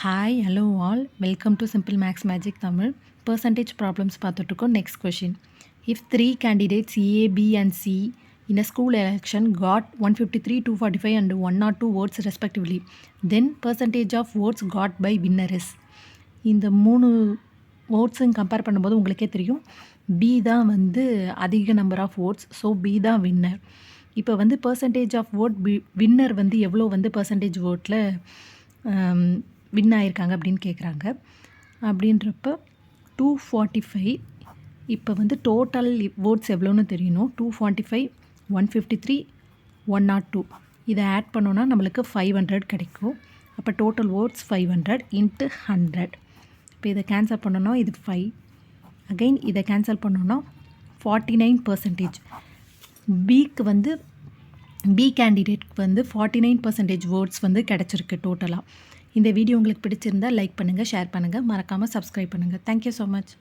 Hi hello all welcome to simple maths magic Tamil percentage problems பார்த்துட்ருக்கோம். Next question. If three candidates A B and C in a school election got 153, 245 and 102 votes respectively, then percentage of votes got by winner is. இந்த மூணு ஓட்ஸும் compare பண்ணும்போது உங்களுக்கே தெரியும் B தான் வந்து அதிக number of votes, so B தான் winner. இப்போ வந்து பர்சன்டேஜ் ஆஃப் ஓட் வின்னர் வந்து எவ்வளோ வந்து பர்சன்டேஜ் ஓட்டில் வின் ஆகியிருக்காங்க அப்படின்னு கேட்குறாங்க. அப்படின்றப்ப 245, இப்போ வந்து டோட்டல் ஓட்ஸ் எவ்வளோன்னு தெரியணும். 245, 153, 102 இதை ஆட் பண்ணோன்னா நம்மளுக்கு 500 கிடைக்கும். அப்போ டோட்டல் ஓட்ஸ் 500 இன்ட்டு 100. இப்போ இதை கேன்சல் பண்ணோன்னா இது 5. அகைன் இதை கேன்சல் பண்ணோன்னா 49%. பிக்கு வந்து பி கேண்டிடேட்க்கு வந்து 49% ஓட்ஸ் வந்து கிடச்சிருக்கு டோட்டலாக. இந்த வீடியோ உங்களுக்கு பிடிச்சிருந்தால் லைக் பண்ணுங்கள், ஷேர் பண்ணுங்கள், மறக்காமல் சப்ஸ்கிரைப் பண்ணுங்கள். Thank you so much.